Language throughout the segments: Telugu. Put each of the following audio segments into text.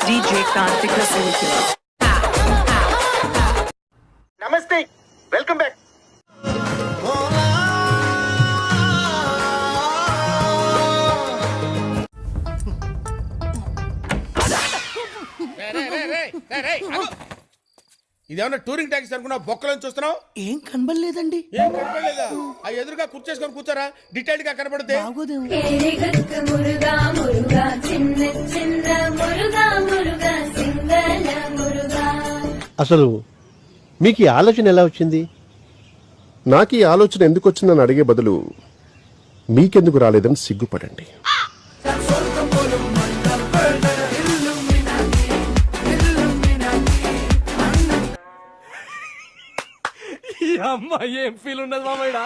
DJ Kartika Silkila. నమస్తే, వెల్కమ్ బ్యాక్. ఇదేమన్నా టూరింగ్ ట్యాక్సీ అనుకున్నా బొక్కలను చూస్తున్నావు? ఏం కనబడలేదండి. ఏం కనపడలేదా? ఆ ఎదురుగా కుర్చేసుకొని కూర్చోరా, డీటెయిల్డ్ గా కనపడితే. అసలు మీకు ఈ ఆలోచన ఎలా వచ్చింది? నాకు ఈ ఆలోచన ఎందుకు వచ్చిందని అడిగే బదులు మీకెందుకు రాలేదని సిగ్గుపడండి. ఏం ఫీల్ ఉన్నది మామయ్య?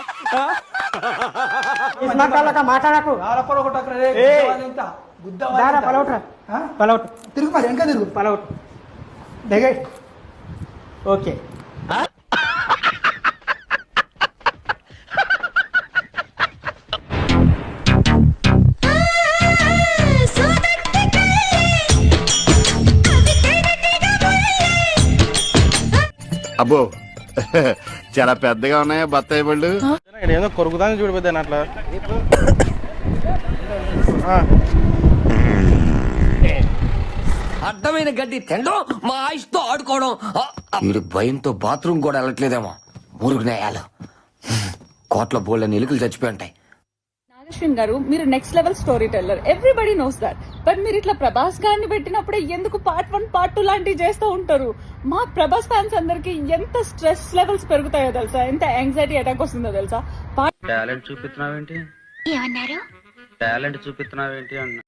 మాట్లాడకు పలవట్ తిరుగు మరి వెనక తిరుగు పలవట్ దిగే ఓకే. అబ్బో చాలా పెద్దగా ఉన్నాయా బత్తాయి పళ్ళు? ఏదో కొరుకుదాన్ని చూడిపోతాను అట్లా. అడ్డమైన గడ్డి తినడం, మా ఆయుష్తో ఆడుకోవడం. వీడి భయంతో బాత్రూమ్ కూడా వెళ్ళట్లేదేమో. మురుగు నేయాలు కోట్ల బోళ్ళని ఎలుకలు చచ్చిపోయి ఉంటాయి. నాగశ్విన్ గారు, మీరు next level story teller, everybody knows that. But మీరు ఇట్లా ప్రభాస్ గారిని పెట్టినప్పుడే ఎందుకు పార్ట్ 1 పార్ట్ 2 లాంటివి చేస్తూ ఉంటారు? మా ప్రభాస్ ఫ్యాన్స్ అందరికి ఎంత స్ట్రెస్ లెవెల్స్ పెరుగుతాయో తెలుసా, ఎంత యాంగ్జైటీ అటాక్ వస్తుందో తెలుసా? టాలెంట్ చూపిస్తున్నావేంటి? ఏమన్నారు? టాలెంట్ చూపిస్తున్నావేంటి అన్న.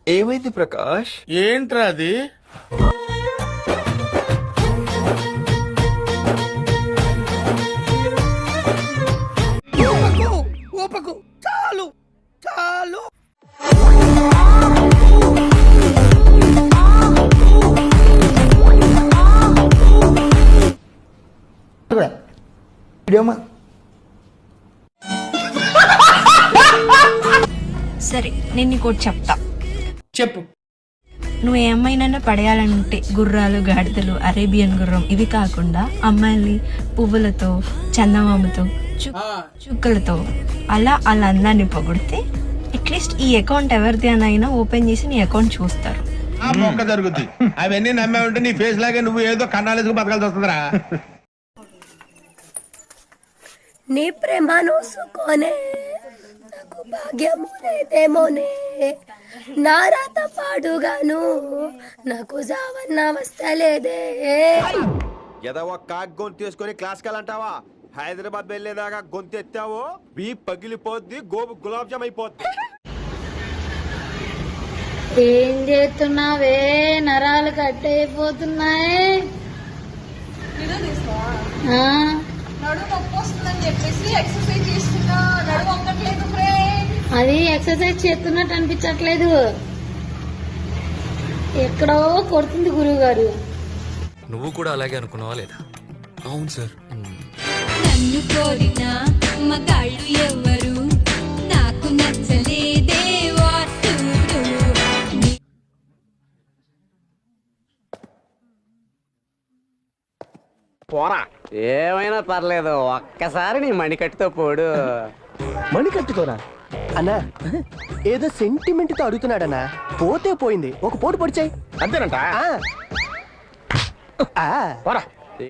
ఏమైంది ప్రకాష్? ఏంట్రా అది? ఊపకు చాలు చాలు. సరే, నేను నీకోటి చెప్తా. చెప్పు. నువ్వు ఏ అమ్మాయినైనా పడేయాలంటే గుర్రాలు, గాడిదలు, అరేబియన్ గుర్రం ఇవి కాకుండా అమ్మాయిని పువ్వులతో, చందమామతో, చుక్కలతో అలా అందరినీ పొగిడితే అట్లీస్ట్ ఈ అకౌంట్ ఎవరిది అయినా ఓపెన్ చేసి నీ అకౌంట్ చూస్తారు. మొక్క జరుగుద్ది. అవన్నీ నమ్మే ఉంటే నీ ఫేస్ లాగే నువ్వు ఏదో కన్నాలేసుకు బతకాల్సి వస్తుందిరా. నీ ప్రేమ నోసుకోనే నాకు భాగ్యము లేదేమోనే, నా రాత పాడుగాను నాకు జావన్న వస్తలేదే. ఏదో ఒక కాకి గొంతు తీసుకొని క్లాస్కి వెళ్ళంటావా? హైదరాబాద్ వెళ్ళేదాకా గొంతు ఎత్తావో బీ పగిలిపోద్ది, గోబు గులాబ్ జామ్ అయిపోద్ది. ఏం చేస్తున్నావే? నరాలు కట్టయిపోతున్నాయి. అది ఎక్సర్సైజ్ చేస్తున్నట్టు అనిపించట్లేదు, ఎక్కడో కొడుతుంది గురువు గారు. నువ్వు కూడా అలాగే అనుకున్నావా లేదా? అవును సార్. నన్ను కోరిన మగాళ్ళు ఎవరు నాకు నచ్చలేదే. పోరా, ఏమైనా పర్లేదు, ఒక్కసారి నీ మణికట్టుతో పోడు. మణికట్టుతోనా అన్నా? ఏదో సెంటిమెంట్ తో అడుగుతున్నాడన్నా. పోతే పోయింది, ఒక పోటు పొడిచాయి అంతేనంట. పోరా.